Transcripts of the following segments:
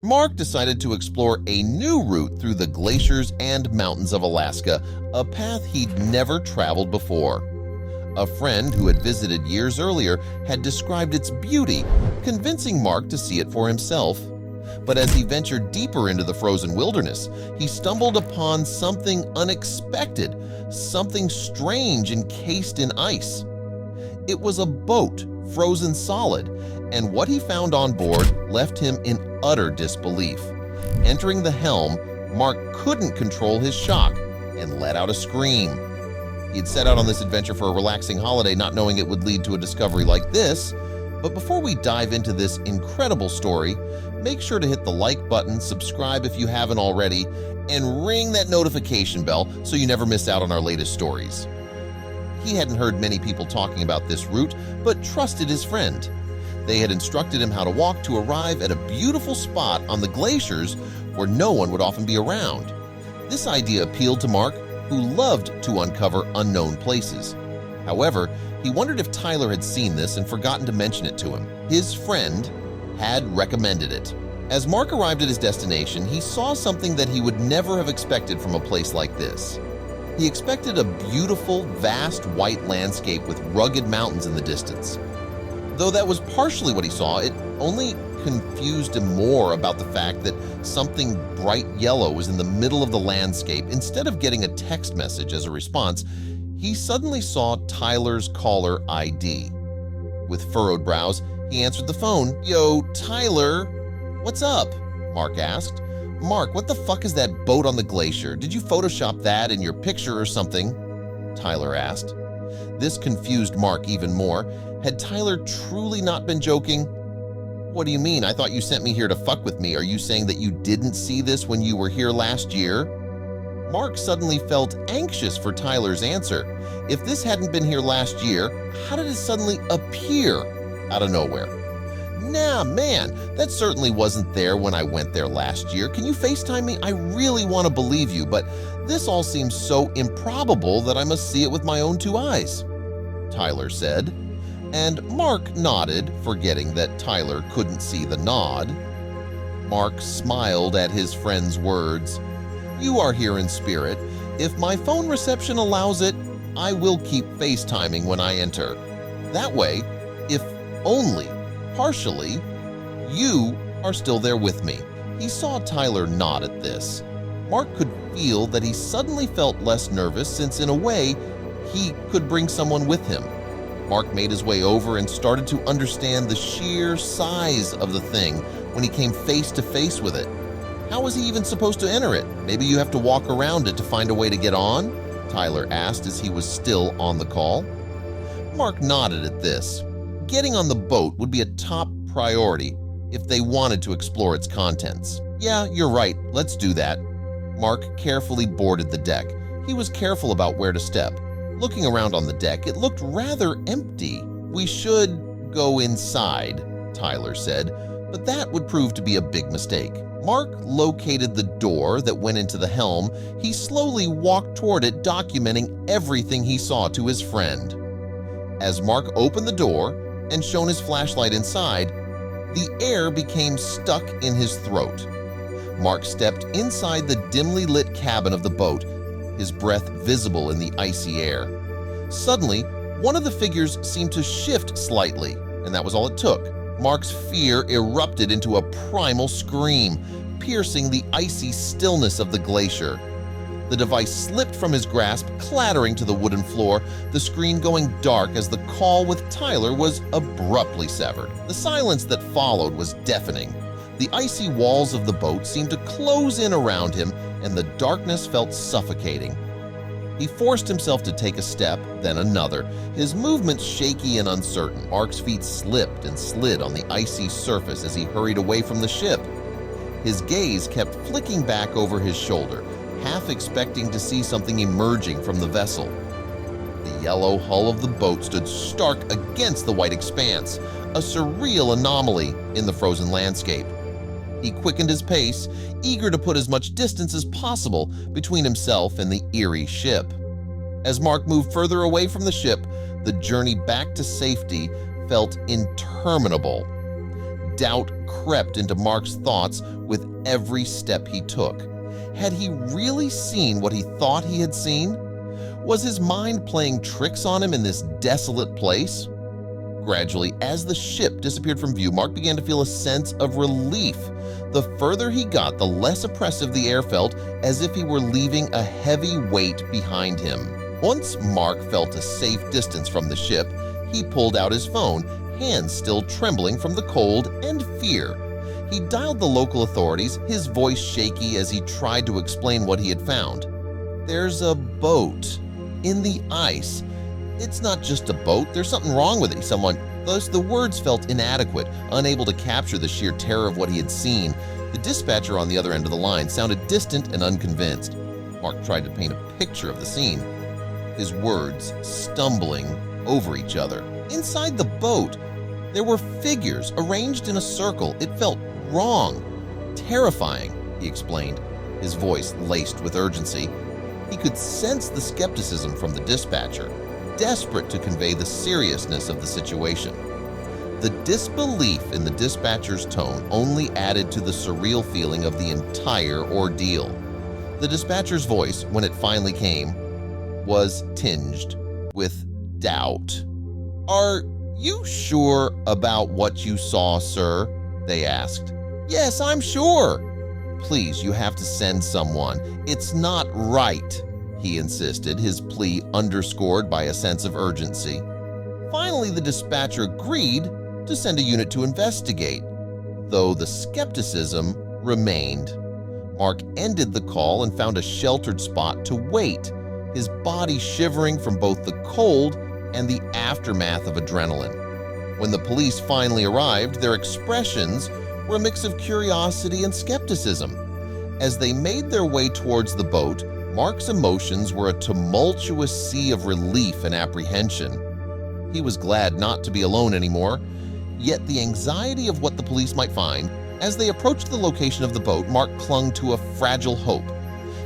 Mark decided to explore a new route through the glaciers and mountains of Alaska, a path he'd never traveled before. A friend who had visited years earlier had described its beauty, convincing Mark to see it for himself. But as he ventured deeper into the frozen wilderness, he stumbled upon something unexpected, something strange encased in ice. It was a boat, frozen solid, and what he found on board left him in utter disbelief. Entering the helm, Mark couldn't control his shock and let out a scream. He had set out on this adventure for a relaxing holiday, not knowing it would lead to a discovery like this. But before we dive into this incredible story, make sure to hit the like button, subscribe if you haven't already, and ring that notification bell so you never miss out on our latest stories. He hadn't heard many people talking about this route, but trusted his friend. They had instructed him how to walk to arrive at a beautiful spot on the glaciers where no one would often be around. This idea appealed to Mark, who loved to uncover unknown places. However, he wondered if Tyler had seen this and forgotten to mention it to him. His friend had recommended it. As Mark arrived at his destination, he saw something that he would never have expected from a place like this. He expected a beautiful, vast white landscape with rugged mountains in the distance. Though that was partially what he saw, it only confused him more about the fact that something bright yellow was in the middle of the landscape. Instead of getting a text message as a response, he suddenly saw Tyler's caller ID. With furrowed brows, he answered the phone. "Yo, Tyler, what's up?" Mark asked. "Mark, what the fuck is that boat on the glacier? Did you Photoshop that in your picture or something?" Tyler asked. This confused Mark even more. Had Tyler truly not been joking? "What do you mean? I thought you sent me here to fuck with me. Are you saying that you didn't see this when you were here last year?" Mark suddenly felt anxious for Tyler's answer. If this hadn't been here last year, how did it suddenly appear out of nowhere? "Nah, man, that certainly wasn't there when I went there last year. Can you FaceTime me? I really want to believe you, but this all seems so improbable that I must see it with my own two eyes," Tyler said. And Mark nodded, forgetting that Tyler couldn't see the nod. Mark smiled at his friend's words. "You are here in spirit. If my phone reception allows it, I will keep FaceTiming when I enter. That way, if only partially, you are still there with me." He saw Tyler nod at this. Mark could feel that he suddenly felt less nervous since, in a way, he could bring someone with him. Mark made his way over and started to understand the sheer size of the thing when he came face to face with it. How was he even supposed to enter it? Maybe you have to walk around it to find a way to get on? Tyler asked as he was still on the call. Mark nodded at this. Getting on the boat would be a top priority if they wanted to explore its contents. "Yeah, you're right. Let's do that." Mark carefully boarded the deck. He was careful about where to step. Looking around on the deck, it looked rather empty. "We should go inside," Tyler said, but that would prove to be a big mistake. Mark located the door that went into the helm. He slowly walked toward it, documenting everything he saw to his friend. As Mark opened the door and shone his flashlight inside, the air became stuck in his throat. Mark stepped inside the dimly lit cabin of the boat, his breath visible in the icy air. Suddenly, one of the figures seemed to shift slightly, and that was all it took. Mark's fear erupted into a primal scream, piercing the icy stillness of the glacier. The device slipped from his grasp, clattering to the wooden floor, the screen going dark as the call with Tyler was abruptly severed. The silence that followed was deafening. The icy walls of the boat seemed to close in around him, and the darkness felt suffocating. He forced himself to take a step, then another, his movements shaky and uncertain. Mark's feet slipped and slid on the icy surface as he hurried away from the ship. His gaze kept flicking back over his shoulder, half expecting to see something emerging from the vessel. The yellow hull of the boat stood stark against the white expanse, a surreal anomaly in the frozen landscape. He quickened his pace, eager to put as much distance as possible between himself and the eerie ship. As Mark moved further away from the ship, the journey back to safety felt interminable. Doubt crept into Mark's thoughts with every step he took. Had he really seen what he thought he had seen? Was his mind playing tricks on him in this desolate place? Gradually, as the ship disappeared from view, Mark began to feel a sense of relief. The further he got, the less oppressive the air felt, as if he were leaving a heavy weight behind him. Once Mark felt a safe distance from the ship, he pulled out his phone, hands still trembling from the cold and fear. He dialed the local authorities, his voice shaky as he tried to explain what he had found. "There's a boat in the ice. It's not just a boat, there's something wrong with it," the words felt inadequate, unable to capture the sheer terror of what he had seen. The dispatcher on the other end of the line sounded distant and unconvinced. Mark tried to paint a picture of the scene, his words stumbling over each other. Inside the boat, there were figures arranged in a circle. It felt wrong, terrifying, he explained, his voice laced with urgency. He could sense the skepticism from the dispatcher, desperate to convey the seriousness of the situation. The disbelief in the dispatcher's tone only added to the surreal feeling of the entire ordeal. The dispatcher's voice, when it finally came, was tinged with doubt. "Are you sure about what you saw, sir?" they asked. "Yes, I'm sure." "Please, you have to send someone. It's not right," he insisted, his plea underscored by a sense of urgency. Finally, the dispatcher agreed to send a unit to investigate, though the skepticism remained. Mark ended the call and found a sheltered spot to wait, his body shivering from both the cold and the aftermath of adrenaline. When the police finally arrived, their expressions were a mix of curiosity and skepticism. As they made their way towards the boat, Mark's emotions were a tumultuous sea of relief and apprehension. He was glad not to be alone anymore, yet the anxiety of what the police might find. As they approached the location of the boat, Mark clung to a fragile hope.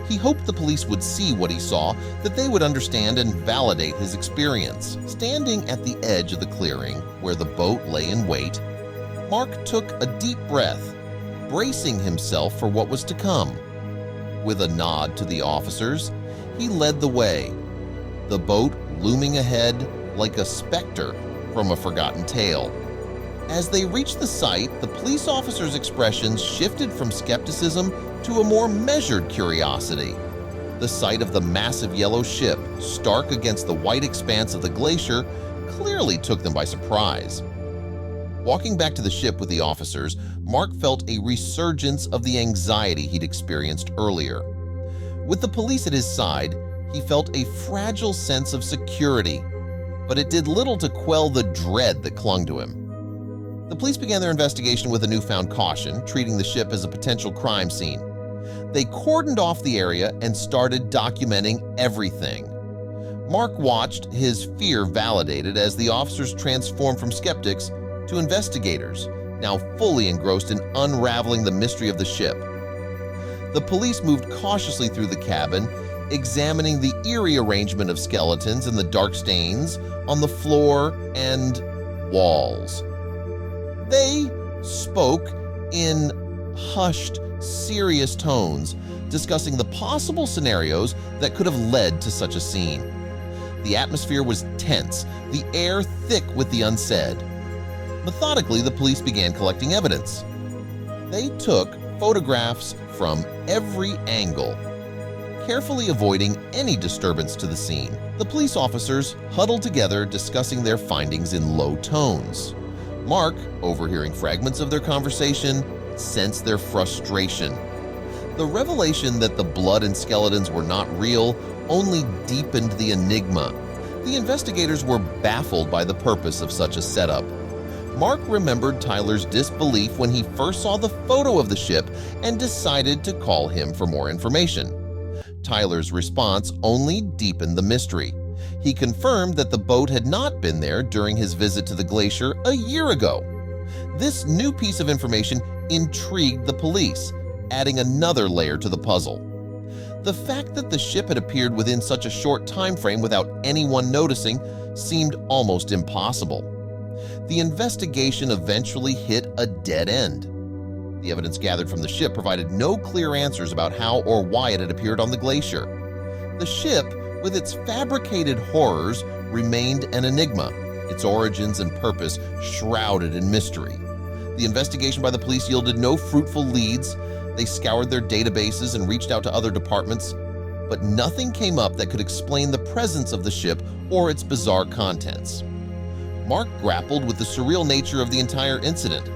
He hoped the police would see what he saw, that they would understand and validate his experience. Standing at the edge of the clearing, where the boat lay in wait, Mark took a deep breath, bracing himself for what was to come. With a nod to the officers, he led the way, the boat looming ahead like a specter from a forgotten tale. As they reached the site, the police officers' expressions shifted from skepticism to a more measured curiosity. The sight of the massive yellow ship, stark against the white expanse of the glacier, clearly took them by surprise. Walking back to the ship with the officers, Mark felt a resurgence of the anxiety he'd experienced earlier. With the police at his side, he felt a fragile sense of security, but it did little to quell the dread that clung to him. The police began their investigation with a newfound caution, treating the ship as a potential crime scene. They cordoned off the area and started documenting everything. Mark watched, his fear validated as the officers transformed from skeptics to investigators, now fully engrossed in unraveling the mystery of the ship. The police moved cautiously through the cabin, examining the eerie arrangement of skeletons and the dark stains on the floor and walls. They spoke in hushed, serious tones, discussing the possible scenarios that could have led to such a scene. The atmosphere was tense, the air thick with the unsaid. Methodically, the police began collecting evidence. They took photographs from every angle, carefully avoiding any disturbance to the scene. The police officers huddled together, discussing their findings in low tones. Mark, overhearing fragments of their conversation, sensed their frustration. The revelation that the blood and skeletons were not real only deepened the enigma. The investigators were baffled by the purpose of such a setup. Mark remembered Tyler's disbelief when he first saw the photo of the ship and decided to call him for more information. Tyler's response only deepened the mystery. He confirmed that the boat had not been there during his visit to the glacier a year ago. This new piece of information intrigued the police, adding another layer to the puzzle. The fact that the ship had appeared within such a short time frame without anyone noticing seemed almost impossible. The investigation eventually hit a dead end. The evidence gathered from the ship provided no clear answers about how or why it had appeared on the glacier. The ship, with its fabricated horrors, remained an enigma, its origins and purpose shrouded in mystery. The investigation by the police yielded no fruitful leads. They scoured their databases and reached out to other departments, but nothing came up that could explain the presence of the ship or its bizarre contents. Mark grappled with the surreal nature of the entire incident.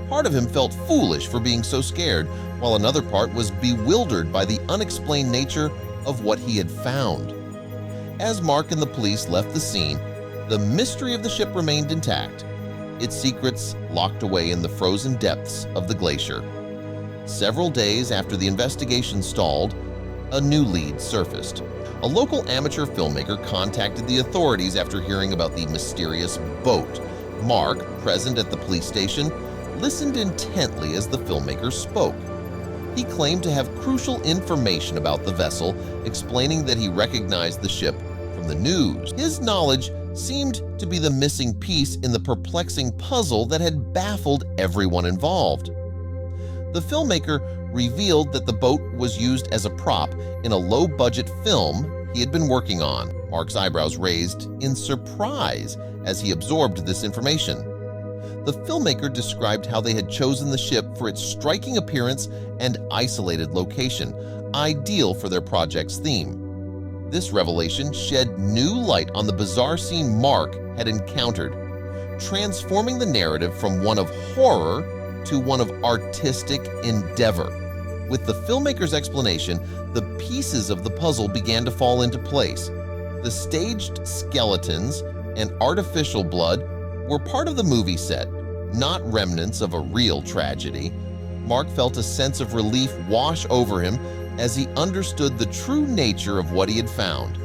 Part of him felt foolish for being so scared, while another part was bewildered by the unexplained nature of what he had found. As Mark and the police left the scene, the mystery of the ship remained intact, its secrets locked away in the frozen depths of the glacier. Several days after the investigation stalled, a new lead surfaced. A local amateur filmmaker contacted the authorities after hearing about the mysterious boat. Mark, present at the police station, listened intently as the filmmaker spoke. He claimed to have crucial information about the vessel, explaining that he recognized the ship from the news. His knowledge seemed to be the missing piece in the perplexing puzzle that had baffled everyone involved. The filmmaker revealed that the boat was used as a prop in a low-budget film he had been working on. Mark's eyebrows raised in surprise as he absorbed this information. The filmmaker described how they had chosen the ship for its striking appearance and isolated location, ideal for their project's theme. This revelation shed new light on the bizarre scene Mark had encountered, transforming the narrative from one of horror to one of artistic endeavor. With the filmmaker's explanation, the pieces of the puzzle began to fall into place. The staged skeletons and artificial blood were part of the movie set, not remnants of a real tragedy. Mark felt a sense of relief wash over him as he understood the true nature of what he had found.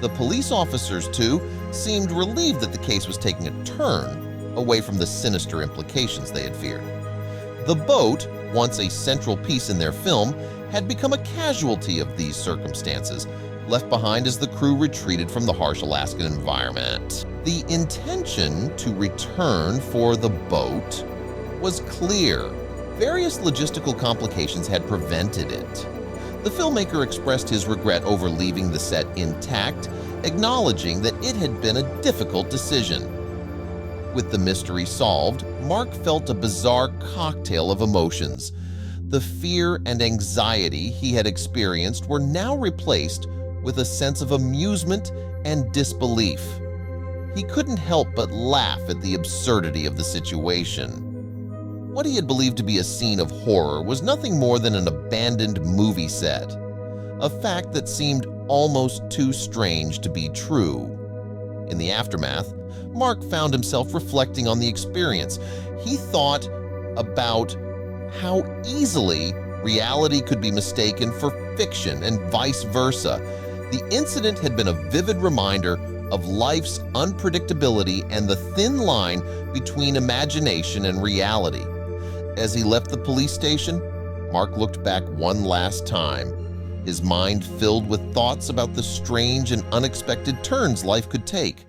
The police officers, too, seemed relieved that the case was taking a turn away from the sinister implications they had feared. The boat, once a central piece in their film, had become a casualty of these circumstances, left behind as the crew retreated from the harsh Alaskan environment. The intention to return for the boat was clear. Various logistical complications had prevented it. The filmmaker expressed his regret over leaving the set intact, acknowledging that it had been a difficult decision. With the mystery solved, Mark felt a bizarre cocktail of emotions. The fear and anxiety he had experienced were now replaced with a sense of amusement and disbelief. He couldn't help but laugh at the absurdity of the situation. What he had believed to be a scene of horror was nothing more than an abandoned movie set, a fact that seemed almost too strange to be true. In the aftermath, Mark found himself reflecting on the experience. He thought about how easily reality could be mistaken for fiction and vice versa. The incident had been a vivid reminder of life's unpredictability and the thin line between imagination and reality. As he left the police station, Mark looked back one last time, his mind filled with thoughts about the strange and unexpected turns life could take.